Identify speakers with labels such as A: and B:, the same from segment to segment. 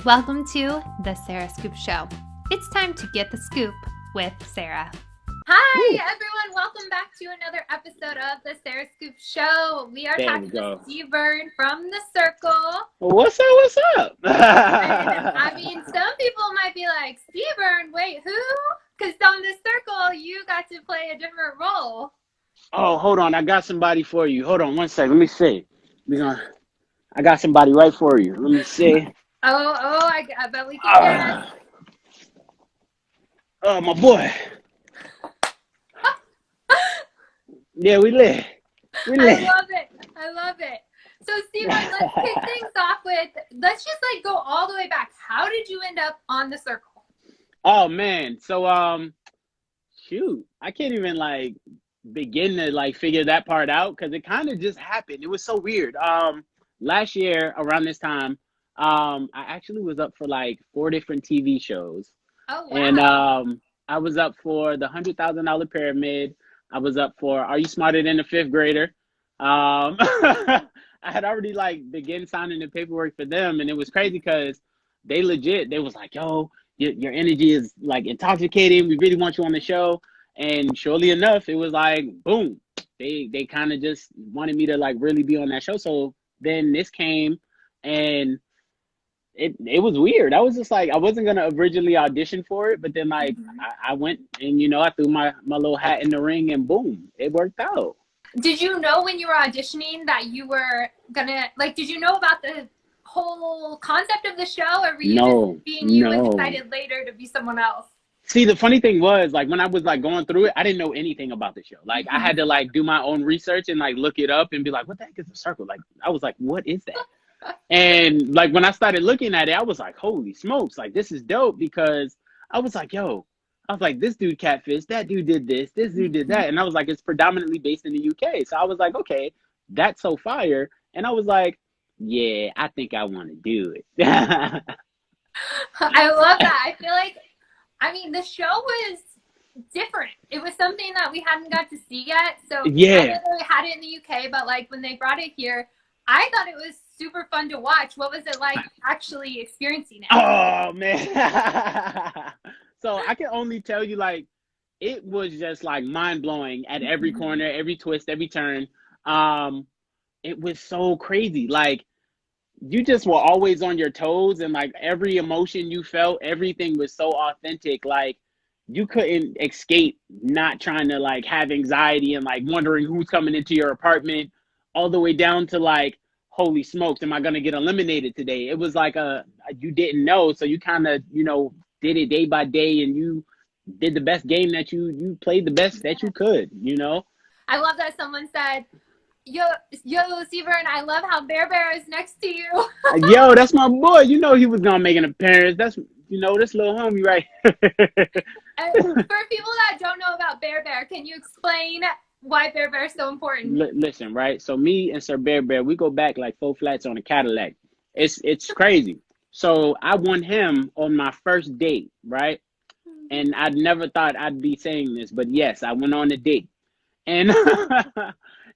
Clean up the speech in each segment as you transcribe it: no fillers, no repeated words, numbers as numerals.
A: Welcome to the Sarah Scoop Show. It's time to get the scoop with Sarah. Hi, everyone. Welcome back to another episode of the Sarah Scoop Show. We are talking to Seaburn from the Circle.
B: What's up? What's up?
A: I mean, some people might be like, Seaburn, wait, who? Because on the Circle, you got to play a different role.
B: Oh, hold on. I got somebody for you. Hold on one second. Let me see. I got somebody right for you. Let me see.
A: I bet we can guess.
B: Oh, my boy. Yeah, we lit.
A: I love it. So, Steven, let's kick things off with, let's just go all the way back. How did you end up on the Circle?
B: Oh, man. So, shoot. I can't even, begin to, figure that part out because it kind of just happened. It was so weird. Last year, around this time, I actually was up for, 4 different TV shows.
A: Oh, wow.
B: And I was up for the $100,000 Pyramid. I was up for Are You Smarter Than a Fifth Grader? I had already began signing the paperwork for them, and it was crazy because they was like, yo, your energy is intoxicating. We really want you on the show. And surely enough, it was boom. They kind of just wanted me to really be on that show. So then this came, and it was weird. I was just I wasn't gonna originally audition for it, but then I went and I threw my little hat in the ring, and boom, it worked out.
A: Did you know when you were auditioning that you were gonna did you know about the whole concept of the show, or were you just being you and decided later to be someone else?
B: See, the funny thing was when I was going through it, I didn't know anything about the show. I had to do my own research and look it up and be like, what the heck is the Circle? I was like, what is that? And when I started looking at it, I was like, holy smokes, this is dope, because I was like, this dude Catfish, that dude did this dude did that. And I was like, it's predominantly based in the UK. So I was like, okay, that's so fire. And I was like, yeah, I think I want to do it.
A: I love that. I feel the show was different. It was something that we hadn't got to see yet. So
B: yeah,
A: I know we had it in the UK, but when they brought it here, I thought it was super fun to watch. What was it like actually experiencing it?
B: Oh, man. So I can only tell you, it was just mind-blowing at every corner, every twist, every turn. It was so crazy. You just were always on your toes, and every emotion you felt, everything was so authentic. You couldn't escape not trying to have anxiety and wondering who's coming into your apartment, all the way down to holy smokes, am I gonna get eliminated today? It was you didn't know, so you kind of did it day by day, and you did the best game that you played the best that you could.
A: I love that someone said, yo Seaburn, I love how Bear is next to you.
B: Yo, that's my boy. He was gonna make an appearance. That's this little homie right here.
A: And for people that don't know about Bear, can you explain why Bear is so important?
B: Listen, right? So me and Sir Bear, we go back 4 flats on a Cadillac. It's crazy. So I won him on my first date, right? And I never thought I'd be saying this, but yes, I went on a date. And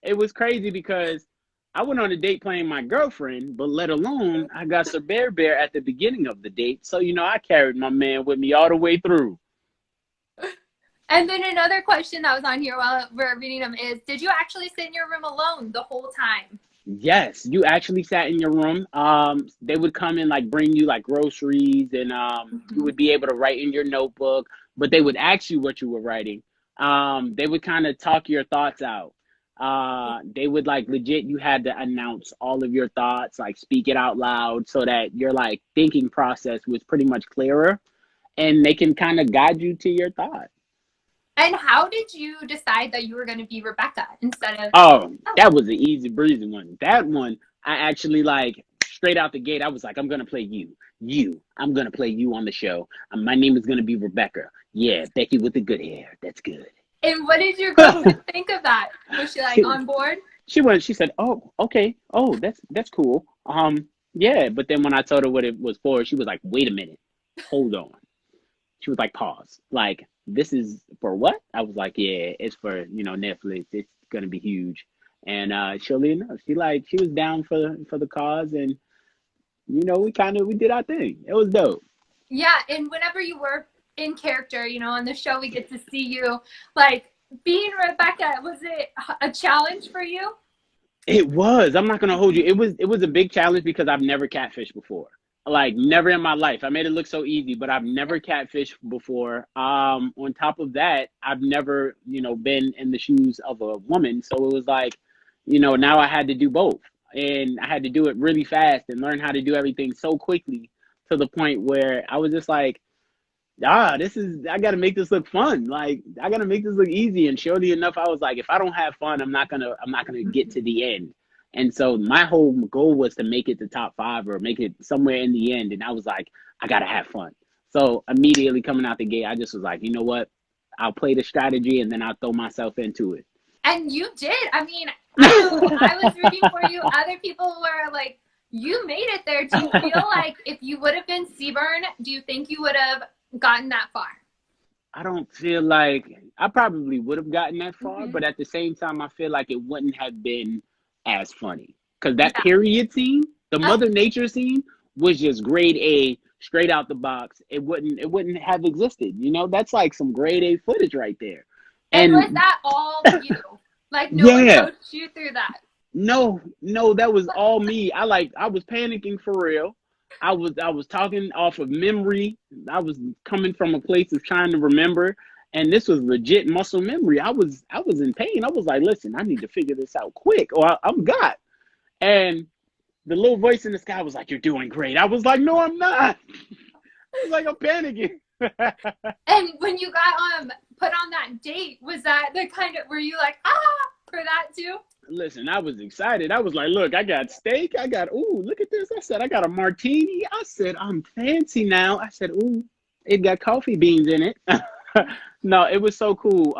B: it was crazy because I went on a date playing my girlfriend, but let alone I got Sir Bear at the beginning of the date. So, I carried my man with me all the way through.
A: And then another question that was on here while we're reading them is, did you actually sit in your room alone the whole time?
B: Yes, you actually sat in your room. They would come and bring you groceries, and you would be able to write in your notebook, but they would ask you what you were writing. They would kind of talk your thoughts out. They would legit, you had to announce all of your thoughts, speak it out loud, so that your thinking process was pretty much clearer, and they can kind of guide you to your thoughts.
A: And how did you decide that you were going to be Rebecca instead of...
B: Oh, that was an easy breezy one. That one, I actually straight out the gate, I was I'm going to play you. I'm going to play you on the show. My name is going to be Rebecca. Yeah, Becky with the good hair. That's good.
A: And what did your girlfriend think of that? Was she on board?
B: She said, oh, okay. Oh, that's cool. Yeah. But then when I told her what it was for, she was like, wait a minute. Hold on. She was like, pause. This is for what? I was like, yeah, it's for, Netflix. It's going to be huge. And surely enough, she was down for the cause, and you know, we did our thing. It was dope.
A: Yeah, and whenever you were in character, you know, on the show, we get to see you. Like, being Rebecca, was it a challenge for you?
B: It was. I'm not gonna hold you. It was a big challenge because I've never catfished before. Like never in my life. I made it look so easy, but I've never catfished before. On top of that, I've never, you know, been in the shoes of a woman. So it was like, you know, now I had to do both. And I had to do it really fast and learn how to do everything so quickly to the point where I was just like, I gotta make this look fun. Like I gotta make this look easy. And surely enough, I was like, if I don't have fun, I'm not gonna get to the end. And so my whole goal was to make it to top 5 or make it somewhere in the end. And I was like, I gotta have fun. So immediately coming out the gate, I just was like, you know what? I'll play the strategy and then I'll throw myself into it.
A: And you did. I mean, I was rooting for you. Other people were like, you made it there. Do you feel like if you would have been Seaburn, do you think you would have gotten that far?
B: I don't feel like I probably would have gotten that far, but at the same time, I feel like it wouldn't have been as funny because that period scene, the Mother Nature scene, was just grade A, straight out the box. It wouldn't have existed. You know, that's like some grade A footage right there.
A: And was that all you? Like no one coached you through that?
B: No, that was all me. I was panicking for real. I was talking off of memory. I was coming from a place of trying to remember, and this was legit muscle memory. I was in pain. I was like, listen, I need to figure this out quick, or I'm got. And the little voice in the sky was like, "You're doing great." I was like, "No, I'm not." I was like, I'm panicking.
A: And when you got put on that date, was that the kind of, were you like, for that too?
B: Listen, I was excited. I was like, look, I got steak. Ooh, look at this. I said, I got a martini. I said, I'm fancy now. I said, ooh, it got coffee beans in it. No, it was so cool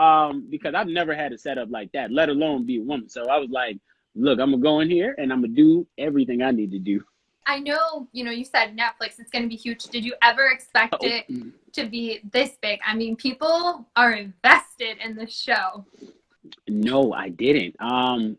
B: because I've never had a setup like that, let alone be a woman. So I was like, look, I'm going to go in here and I'm going to do everything I need to do.
A: I know, you said Netflix, it's going to be huge. Did you ever expect it to be this big? I mean, people are invested in this show.
B: No, I didn't. I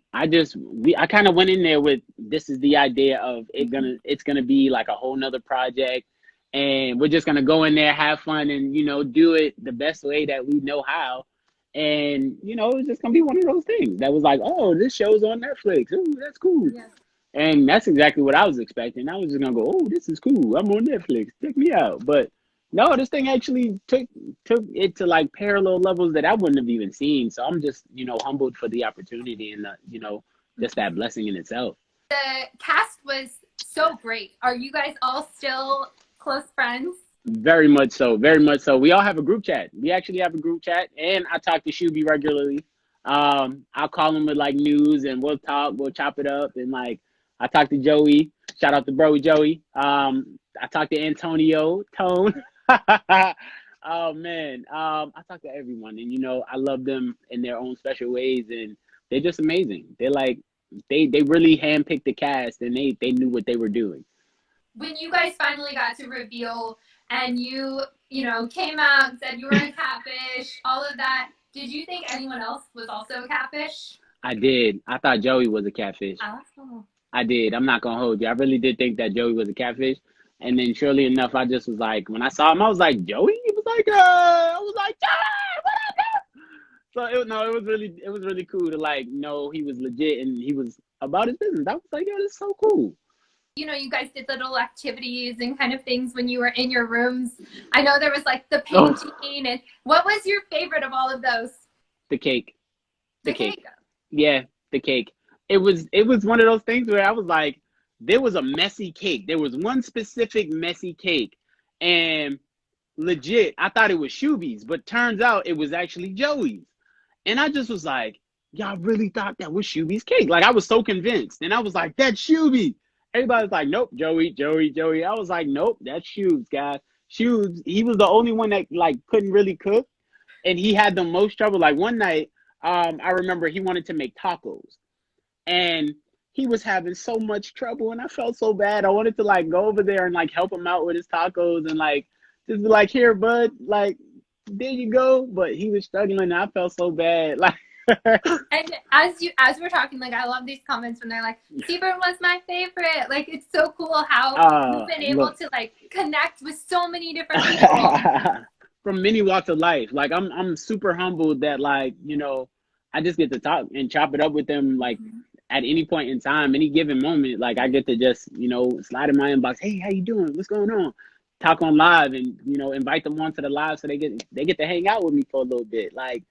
B: kind of went in there with, this is the idea of it's gonna be like a whole nother project, and we're just gonna go in there, have fun, and do it the best way that we know how. And it's just gonna be one of those things that was like, oh, this show's on Netflix. Ooh, that's cool. Yeah. And that's exactly what I was expecting. I was just gonna go, oh, this is cool. I'm on Netflix. Check me out. But no, this thing actually took it to like parallel levels that I wouldn't have even seen. So I'm just, humbled for the opportunity and, just that blessing in itself.
A: The cast was so great. Are you guys all still close friends?
B: Very much so. Very much so. We all have a group chat. We actually have a group chat, and I talk to Shuby regularly. I'll call him with like news, and we'll chop it up. And like, I talk to Joey. Shout out to bro Joey. I talk to Antonio, Tone. Oh man, I talk to everyone, and I love them in their own special ways, and they're just amazing. They're like they really handpicked the cast, and they knew what they were doing.
A: When you guys finally got to reveal, and you came out and said you were a catfish, all of that, did you think anyone else was also a catfish?
B: I did. I thought Joey was a catfish.
A: Oh.
B: I did. I'm not gonna hold you. I really did think that Joey was a catfish. And then surely enough, I just was like, when I saw him, I was like, Joey? He was like, I was like, Joey, what up? So it was really cool to like know he was legit and he was about his business. I was like, yo, this is so cool.
A: You guys did little activities and kind of things when you were in your rooms. I know there was like the painting. And what was your favorite of all of those?
B: The cake.
A: The cake.
B: Yeah, the cake. It was one of those things where I was like, there was a messy cake. There was one specific messy cake. And legit, I thought it was Shuby's, but turns out it was actually Joey's. And I just was like, y'all really thought that was Shuby's cake? Like, I was so convinced. And I was like, that's Shuby. Everybody was like, nope, Joey. I was like, nope, that's Shubes, guys. Shubes, he was the only one that, like, couldn't really cook. And he had the most trouble. Like, one night, I remember he wanted to make tacos. And he was having so much trouble, and I felt so bad. I wanted to like go over there and like help him out with his tacos and like just be like, here, bud, like there you go. But he was struggling, and I felt so bad. Like
A: And as we're talking, like, I love these comments when they're like, Seaburn was my favorite. Like, it's so cool how you've been able to like connect with so many different people
B: from many walks of life. Like, I'm super humbled that, like, you know, I just get to talk and chop it up with them, like, at any point in time, any given moment. Like, I get to just, you know, slide in my inbox, hey, how you doing, what's going on, talk on live, and, you know, invite them onto the live so they get to hang out with me for a little bit. Like,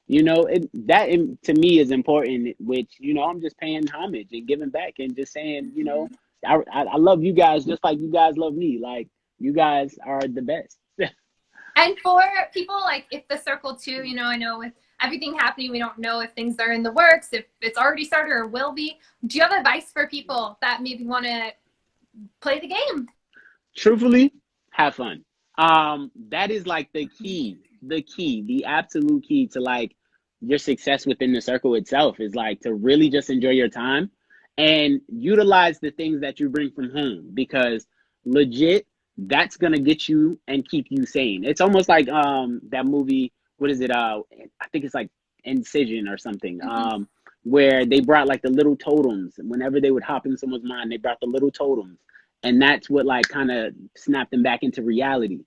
B: you know, that to me is important, which, you know, I'm just paying homage and giving back and just saying, you know, I love you guys just like you guys love me. Like, you guys are the best.
A: And for people, like, if the circle too, you know, I know with everything happening, we don't know if things are in the works, if it's already started or will be. Do you have advice for people that maybe want to play the game?
B: Truthfully, have fun. That is like the absolute key to like your success within the circle itself, is like to really just enjoy your time and utilize the things that you bring from home, because legit, that's gonna get you and keep you sane. It's almost like that movie, what is it? I think it's like Incision or something. Where they brought like the little totems. Whenever they would hop in someone's mind, they brought the little totems. And that's what like kind of snapped them back into reality.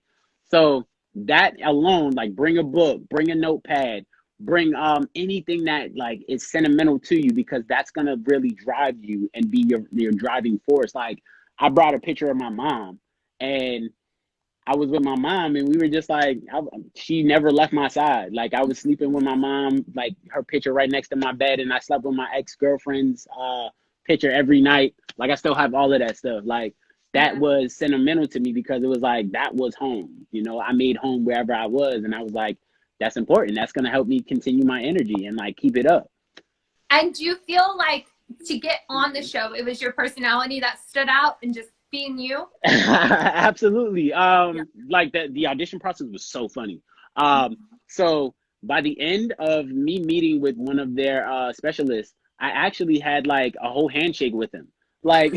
B: So that alone, like, bring a book, bring a notepad, bring anything that like is sentimental to you, because that's gonna really drive you and be your driving force. Like, I brought a picture of my mom, and I was with my mom, and we were just like, she never left my side. Like, I was sleeping with my mom, like her picture right next to my bed, and I slept with my ex-girlfriend's picture every night. Like, I still have all of that stuff. Like, that was sentimental to me, because it was like, that was home. You know, I made home wherever I was, and I was like, that's important. That's going to help me continue my energy and like keep it up.
A: And do you feel like to get on the show, it was your personality that stood out and just being you?
B: Absolutely. Like the audition process was so funny. So by the end of me meeting with one of their specialists, I actually had like a whole handshake with him. Like,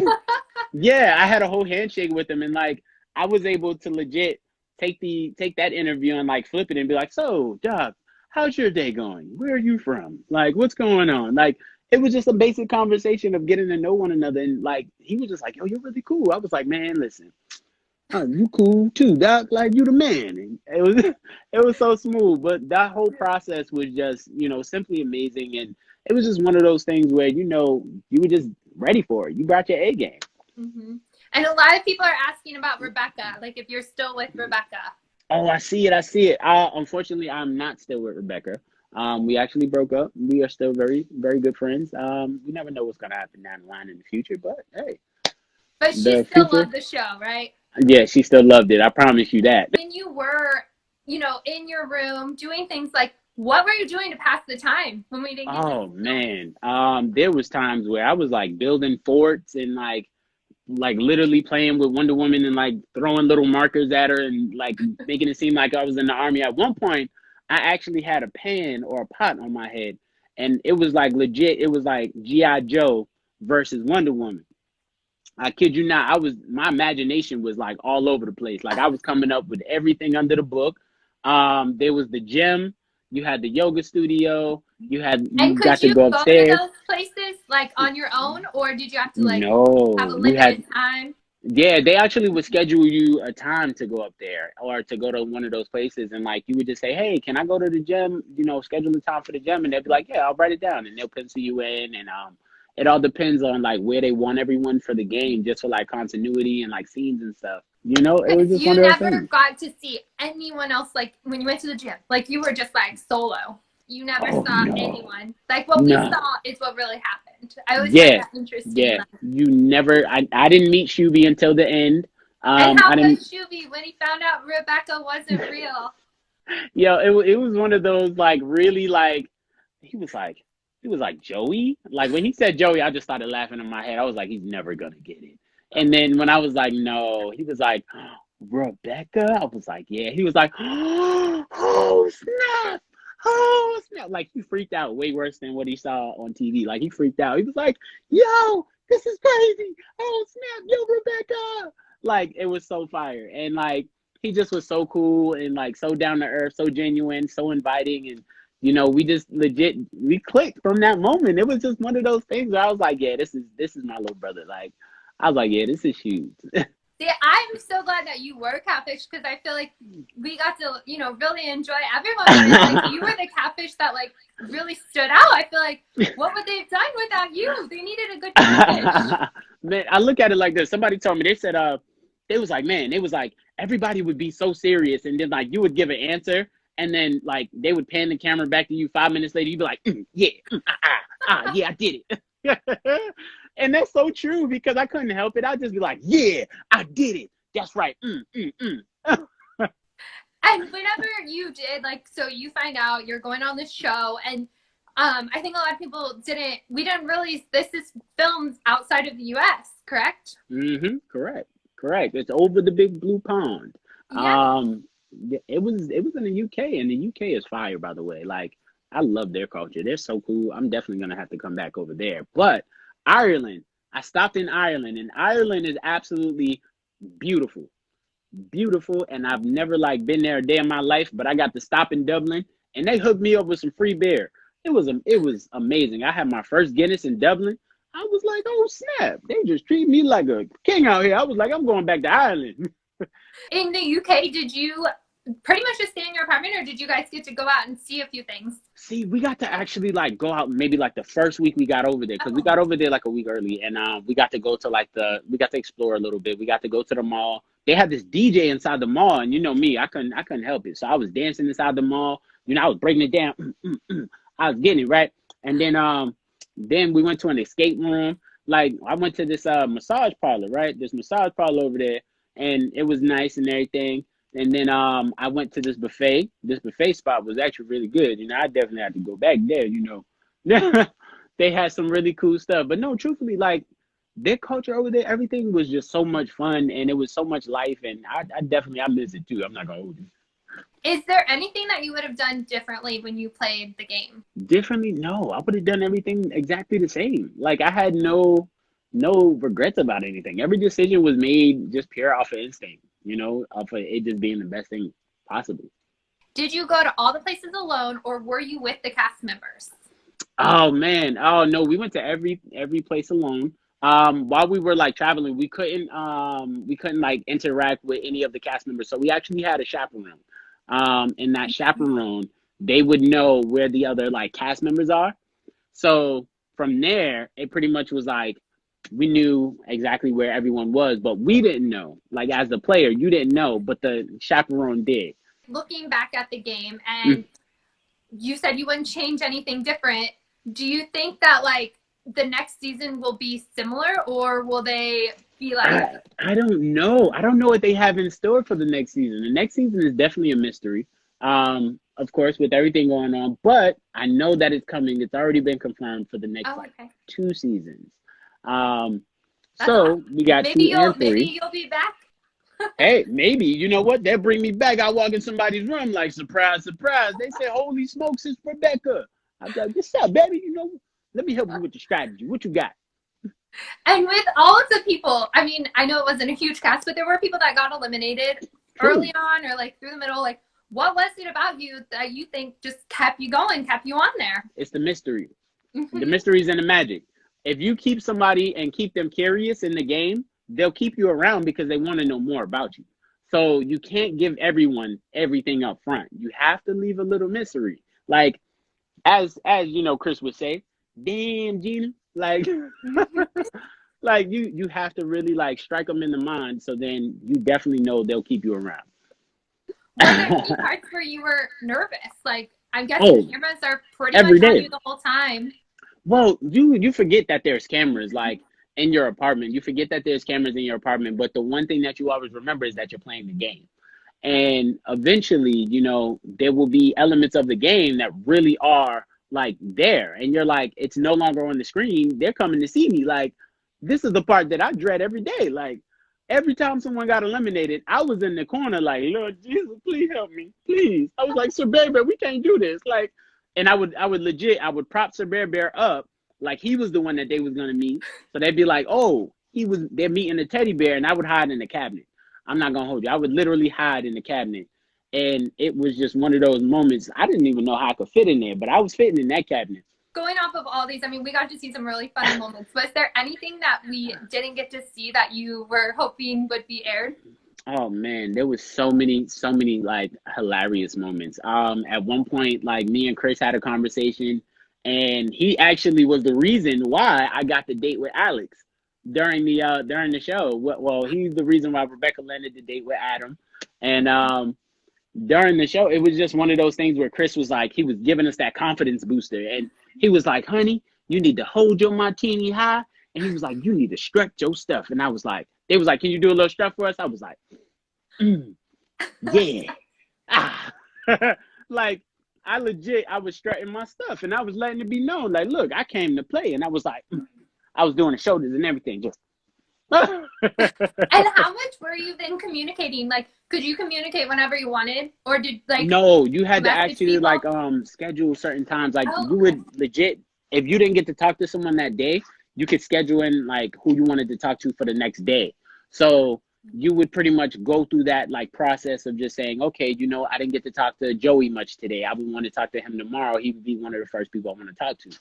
B: yeah, I had a whole handshake with him, and like I was able to legit take that interview and like flip it and be like, so, Doc, how's your day going? Where are you from? Like, what's going on? Like, it was just a basic conversation of getting to know one another. And like, he was just like, yo, you're really cool. I was like, man, listen, you cool too, Doc. Like, you the man. And it was so smooth. But that whole process was just, you know, simply amazing. And it was just one of those things where, you know, you were just ready for it. You brought your A game.
A: And a lot of people are asking about Rebecca, like if you're still with Rebecca.
B: Oh, I see it. Unfortunately, I'm not still with Rebecca. We actually broke up. We are still very, very good friends. You never know what's gonna happen down the line in the future, but hey.
A: But she still loved the show, right?
B: Yeah, she still loved it. I promise you that.
A: When you were, you know, in your room doing things, like, what were you doing to pass the time when we didn't get
B: Oh man. There was times where I was like building forts and like literally playing with Wonder Woman and like throwing little markers at her and like making it seem like I was in the army. At one point, I actually had a pan or a pot on my head, and it was like legit. It was like G.I. Joe versus Wonder Woman. I kid you not. My imagination was like all over the place. Like, I was coming up with everything under the book. There was the gym. You had the yoga studio. You got to go upstairs.
A: To those places like on your own, or did you have to like
B: no,
A: have a limited time?
B: Yeah, they actually would schedule you a time to go up there or to go to one of those places, and like you would just say, "Hey, can I go to the gym?" You know, schedule the time for the gym, and they'd be like, "Yeah, I'll write it down," and they'll pencil you in, and it all depends on like where they want everyone for the game, just for like continuity and like scenes and stuff. You know, it was just one of those things.
A: You never got to see anyone else, like when you went to the gym, like you were just like solo. You never saw anyone. Like what we saw is what really happened. I always find that interesting.
B: Yeah, you never. I didn't meet Shuby until the end.
A: And how was Shuby when he found out Rebecca wasn't real?
B: Yo, it was one of those like really like he was like Joey. Like when he said Joey, I just started laughing in my head. I was like, he's never gonna get it. And then when I was like, no, he was like, Rebecca. I was like, yeah. He was like, oh snap. Oh snap. Like he freaked out way worse than what he saw on TV. Like he freaked out. He was like, yo, this is crazy. Oh snap, yo, Rebecca. Like it was so fire. And like he just was so cool and like so down to earth, so genuine, so inviting. And you know, we just legit, we clicked from that moment. It was just one of those things where I was like, yeah, this is my little brother. Like, I was like, yeah, this is huge.
A: See, I'm so glad that you were Catfish, because I feel like we got to, you know, really enjoy everyone. Like, you were the Catfish that like really stood out. I feel like, what would they have done without you? They needed a good Catfish.
B: Man, I look at it like this. Somebody told me, they said, they was like, man, it was like everybody would be so serious, and then like you would give an answer, and then like they would pan the camera back to you 5 minutes later. You'd be like, yeah, yeah, I did it. And that's so true, because I couldn't help it. I'd just be like, yeah, I did it. That's right.
A: And whenever you did, like, so you find out you're going on this show, and I think a lot of people we didn't realize this is filmed outside of the US, correct?
B: Correct. It's over the big blue pond.
A: Yeah.
B: It was in the UK, and the UK is fire, by the way. Like, I love their culture. They're so cool. I'm definitely gonna have to come back over there. But Ireland, I stopped in Ireland, and Ireland is absolutely beautiful. Beautiful, and I've never like been there a day in my life, but I got to stop in Dublin, and they hooked me up with some free beer. It was amazing. I had my first Guinness in Dublin. I was like, oh snap, they just treat me like a king out here. I was like, I'm going back to Ireland.
A: In the UK, did you pretty much just stay in your apartment, or did you guys get to go out and see a few things?
B: See, we got to actually like go out maybe like the first week we got over there, because we got over there like a week early, and we got to go to we got to explore a little bit. We got to go to the mall. They had this DJ inside the mall, and you know me, I couldn't help it. So I was dancing inside the mall. You know, I was breaking it down. I was getting it right. And then we went to an escape room. Like, I went to this massage parlor, right? This massage parlor over there, and it was nice and everything. And then I went to this buffet. This buffet spot was actually really good. You know, I definitely had to go back there, you know. They had some really cool stuff. But no, truthfully, like, their culture over there, everything was just so much fun, and it was so much life, and I miss it too. I'm not gonna hold you.
A: Is there anything that you would have done differently when you played the game?
B: Differently? No, I would have done everything exactly the same. Like, I had no regrets about anything. Every decision was made just pure off of instinct, you know, off of it just being the best thing possible.
A: Did you go to all the places alone, or were you with the cast members?
B: Oh man, oh no, we went to every place alone. While we were like traveling, we couldn't like interact with any of the cast members, so we actually had a chaperone. And that chaperone, they would know where the other like cast members are. So from there, it pretty much was like we knew exactly where everyone was, but we didn't know. Like, as the player, you didn't know, but the chaperone did.
A: Looking back at the game, and you said you wouldn't change anything different. Do you think that like the next season will be similar, or will they be like...
B: I don't know. I don't know what they have in store for the next season. The next season is definitely a mystery. Of course, with everything going on, but I know that it's coming. It's already been confirmed for the next 2 seasons. So awesome. We got maybe 2 and 3.
A: Maybe you'll be back.
B: Hey, maybe. You know what? They'll bring me back. I walk in somebody's room like, surprise, surprise. They say, holy smokes, it's Rebecca. I'm like, what's up, baby? You know, let me help you with the strategy. What you got?
A: And with all of the people, I mean, I know it wasn't a huge cast, but there were people that got eliminated early on or like through the middle. Like, what was it about you that you think just kept you going, kept you on there?
B: It's the mystery. The mysteries and the magic. If you keep somebody and keep them curious in the game, they'll keep you around because they want to know more about you. So you can't give everyone everything up front. You have to leave a little mystery. Like, as you know, Chris would say, damn, Gina. Like, like you have to really like strike them in the mind. So then you definitely know they'll keep you around.
A: Were there any parts where you were nervous? Like, I'm guessing the cameras are pretty much on you the whole time.
B: Well, you forget that there's cameras like in your apartment. You forget that there's cameras in your apartment. But the one thing that you always remember is that you're playing the game. And eventually, you know, there will be elements of the game that really are like there. And you're like, it's no longer on the screen. They're coming to see me. Like, this is the part that I dread every day. Like, every time someone got eliminated, I was in the corner like, Lord Jesus, please help me. Please. I was like, Sir Bear Bear, we can't do this. Like, and I would prop Sir Bear Bear up like he was the one that they was going to meet. So they'd be like, oh, they're meeting the teddy bear. And I would hide in the cabinet. I'm not going to hold you. I would literally hide in the cabinet. And it was just one of those moments. I didn't even know how I could fit in there, but I was fitting in that cabinet.
A: Going off of all these, I mean, we got to see some really funny moments. Was there anything that we didn't get to see that you were hoping would be aired?
B: Oh man, there was so many like hilarious moments. At one point, like me and Chris had a conversation, and he actually was the reason why I got the date with Alex during the show. Well, he's the reason why Rebecca landed the date with Adam, and during the show, it was just one of those things where Chris was like, he was giving us that confidence booster, and he was like, "Honey, you need to hold your martini high," and he was like, "You need to stretch your stuff," and I was like, they was like, "Can you do a little stretch for us?" I was like, yeah. Ah. Like, I was strutting my stuff, and I was letting it be known, like, look, I came to play, and I was like, I was doing the shoulders and everything, just.
A: And how much were you then communicating? Like, could you communicate whenever you wanted, or did like?
B: No, you had to actually
A: people?
B: like schedule certain times. Like you would legit, if you didn't get to talk to someone that day, you could schedule in like who you wanted to talk to for the next day. So you would pretty much go through that like process of just saying, okay, you know, I didn't get to talk to Joey much today. I would want to talk to him tomorrow. He would be one of the first people I want to talk to.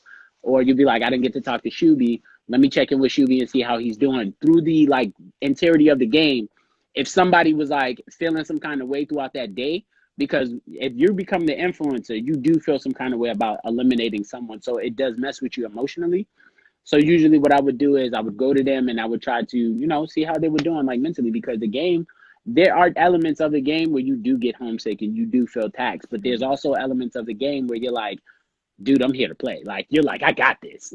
B: Or you'd be like, I didn't get to talk to Shuby. Let me check in with Shuby and see how he's doing through the like entirety of the game. If somebody was like feeling some kind of way throughout that day, because if you become the influencer, you do feel some kind of way about eliminating someone. So it does mess with you emotionally. So usually what I would do is I would go to them and I would try to, you know, see how they were doing like mentally, because the game, there are elements of the game where you do get homesick and you do feel taxed, but there's also elements of the game where you're like, dude, I'm here to play. Like, you're like, I got this.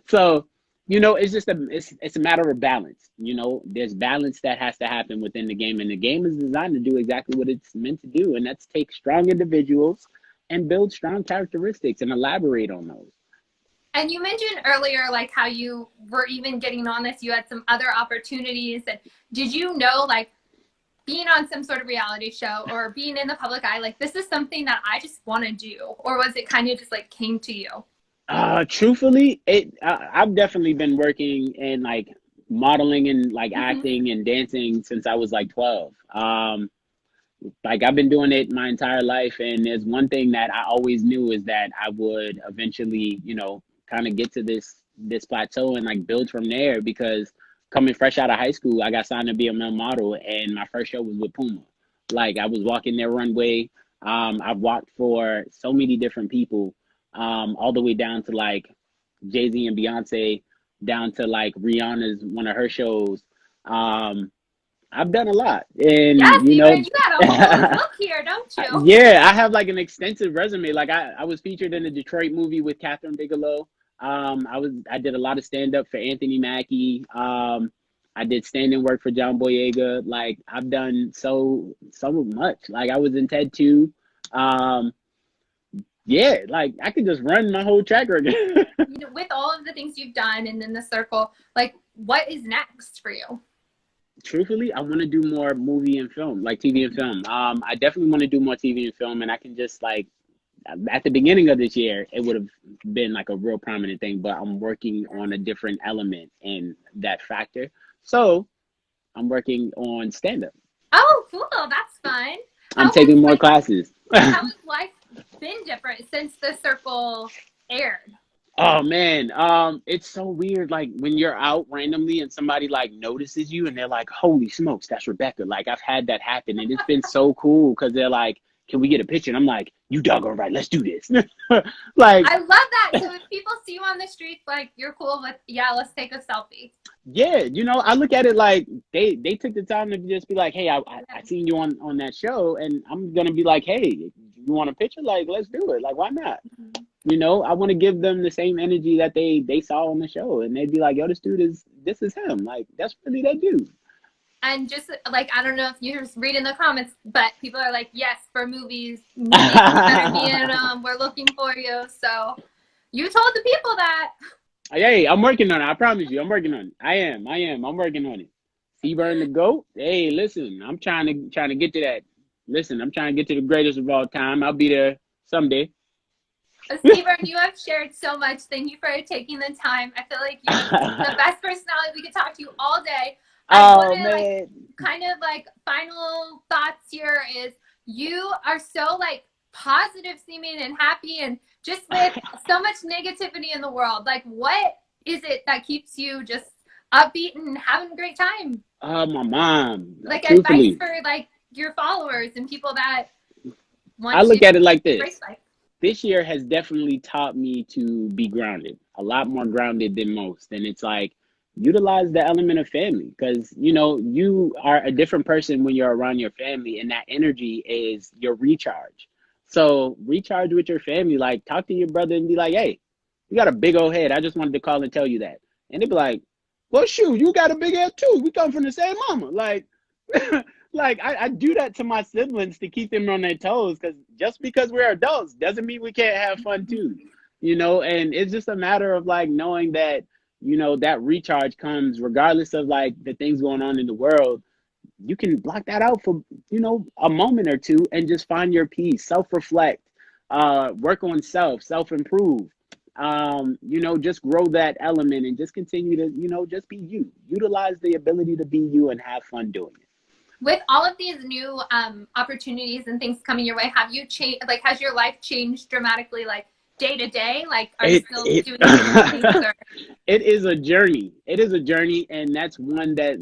B: So, you know, it's just it's a matter of balance. You know, there's balance that has to happen within the game, and the game is designed to do exactly what it's meant to do, and that's take strong individuals and build strong characteristics and elaborate on those.
A: And you mentioned earlier, like how you were even getting on this, you had some other opportunities. And did you know, like, being on some sort of reality show or being in the public eye, like, this is something that I just want to do? Or was it kind of just like came to you?
B: Truthfully, I've definitely been working in like modeling and like acting and dancing since I was like 12. Like I've been doing it my entire life, and there's one thing that I always knew is that I would eventually, you know, kind of get to this plateau and like build from there, because coming fresh out of high school, I got signed to be a male model, and my first show was with Puma. Like I was walking their runway. I've walked for so many different people, all the way down to like Jay-Z and Beyonce, down to like Rihanna's one of her shows. I've done a lot, and
A: yes,
B: you know,
A: you got a whole look here, don't you?
B: Yeah, I have like an extensive resume. Like I was featured in the Detroit movie with Catherine Bigelow. I did a lot of stand up for Anthony Mackie. I did stand-in work for John Boyega. Like I've done so much. Like I was in TED 2. Yeah, like I could just run my whole track record.
A: You know, with all of the things you've done and then the circle, like what is next for you?
B: Truthfully, I want to do more movie and film, like TV and film. I definitely want to do more TV and film, and I can just like, at the beginning of this year, it would have been like a real prominent thing, but I'm working on a different element in that factor. So I'm working on stand-up.
A: Oh, cool. That's fun.
B: I'm taking more classes.
A: How has life been different since the circle aired?
B: Oh man, it's so weird. Like when you're out randomly and somebody like notices you and they're like, "Holy smokes, that's Rebecca!" Like I've had that happen, and it's been so cool because they're like, "Can we get a picture?" And I'm like, "You doggone right, let's do this." Like
A: I love that. So if people see you on the streets, like you're cool with, yeah, let's take a selfie.
B: Yeah, you know, I look at it like they took the time to just be like, "Hey, I seen you on that show," and I'm gonna be like, "Hey, you want a picture? Like, let's do it. Like, why not?" You know, I want to give them the same energy that they saw on the show, and they'd be like, "Yo, this is him. Like, that's really that dude."
A: And just like, I don't know if you're reading the comments, but people are like, "Yes, for movies, better be in them. We're looking for you." So you told the people that.
B: Hey, I'm working on it. I promise you, I'm working on it. I am. I'm working on it. Seaburn the GOAT. Hey, listen, I'm trying to get to that. Listen, I'm trying to get to the greatest of all time. I'll be there someday.
A: Seaburn, you have shared so much. Thank you for taking the time. I feel like you're the best personality. We could talk to you all day. I want to, like, kind of like final thoughts here is, you are so like positive seeming and happy, and just with so much negativity in the world. Like, what is it that keeps you just upbeat and having a great time?
B: My mom.
A: Like,
B: Truthfully,
A: advice for like your followers and people that want
B: I look
A: to
B: at it like
A: embrace
B: this.
A: life.
B: This year has definitely taught me to be grounded, a lot more grounded than most. And it's like, utilize the element of family because, you are a different person when you're around your family, and that energy is your recharge. So, recharge with your family. Like, talk to your brother and be like, hey, you got a big old head. I just wanted to call and tell you that. And they'd be like, well, shoot, you got a big head too. We come from the same mama. Like, like I do that to my siblings to keep them on their toes, because just because we're adults doesn't mean we can't have fun too, and it's just a matter of like knowing that that recharge comes regardless of like the things going on in the world. You can block that out for a moment or two and just find your peace, self-reflect, work on self-improve, just grow that element and just continue to just be you, utilize the ability to be you and have fun doing it.
A: With all of these new opportunities and things coming your way, have you changed? Like, has your life changed dramatically, like day to day? Like, are you still doing things? Or?
B: It is a journey. It is a journey, and that's one that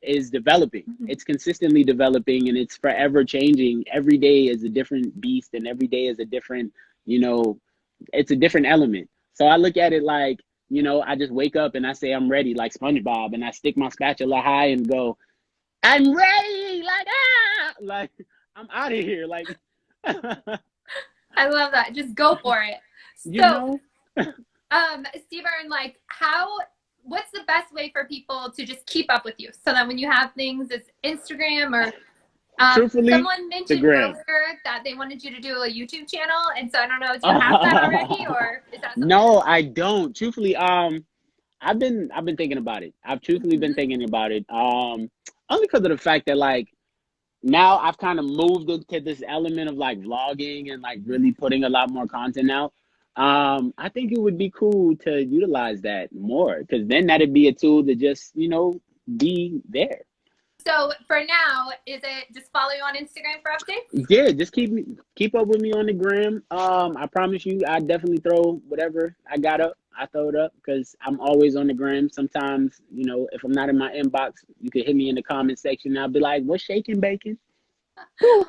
B: is developing. Mm-hmm. It's consistently developing, and it's forever changing. Every day is a different beast, and every day is a different. It's a different element. So I look at it like I just wake up and I say I'm ready, like SpongeBob, and I stick my spatula high and go, I'm ready, like I'm out of here, like.
A: I love that. Just go for it. So, Seaburn, like, what's the best way for people to just keep up with you, so that when you have things, it's Instagram or
B: truthfully,
A: someone mentioned earlier that they wanted you to do a YouTube channel, and so I don't know if you have that already, or is that something?
B: No, I don't. Truthfully, I've been thinking about it. I've truthfully been thinking about it. Only because of the fact that like now I've kind of moved into this element of like vlogging and like really putting a lot more content out. I think it would be cool to utilize that more, because then that'd be a tool to just be there.
A: So for now, is it just follow you on Instagram for updates?
B: Yeah, just keep up with me on the gram. I promise you, I definitely throw whatever I got up. I throw it up because I'm always on the gram. Sometimes, if I'm not in my inbox, you can hit me in the comment section. And I'll be like, "What's shaking, bacon?"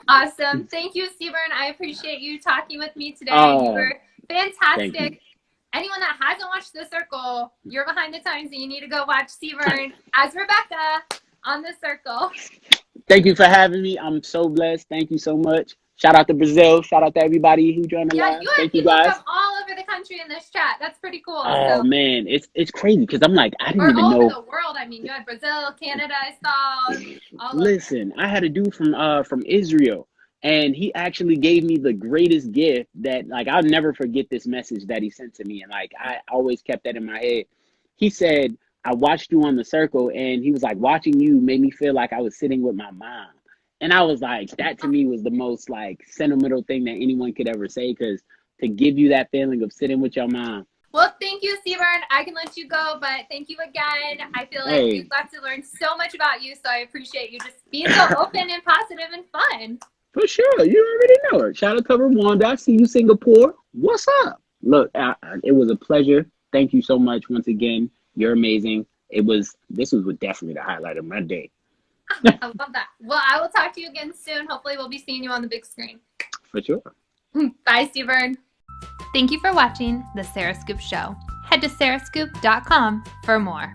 A: Awesome. Thank you, Seaburn. I appreciate you talking with me today. You were fantastic. Anyone that hasn't watched The Circle, you're behind the times, and you need to go watch Seaburn as Rebecca on The Circle.
B: Thank you for having me. I'm so blessed. Thank you so much. Shout out to Brazil. Shout out to everybody who joined the live.
A: You have people from all over the country in this chat. That's pretty cool.
B: Oh man, it's crazy because I'm like, I didn't even know.
A: All over the world. I mean, you had Brazil, Canada, I saw.
B: Listen, I had a dude from Israel, and he actually gave me the greatest gift that like I'll never forget this message that he sent to me, and like I always kept that in my head. He said, I watched you on The Circle, and he was like, watching you made me feel like I was sitting with my mom. And I was like, that to me was the most like sentimental thing that anyone could ever say, because to give you that feeling of sitting with your mom.
A: Well, thank you, Seaburn. I can let you go, but thank you again. I feel like we've got to learn so much about you, so I appreciate you just being so open and positive and fun.
B: For sure. You already know it. Shout out to Rwanda. I see you, Singapore. What's up? Look, it was a pleasure. Thank you so much once again. You're amazing. This was definitely the highlight of my day.
A: I love that. Well, I will talk to you again soon. Hopefully we'll be seeing you on the big screen.
B: For sure.
A: Bye, Seaburn. Thank you for watching The Sarah Scoop Show. Head to sarahscoop.com for more.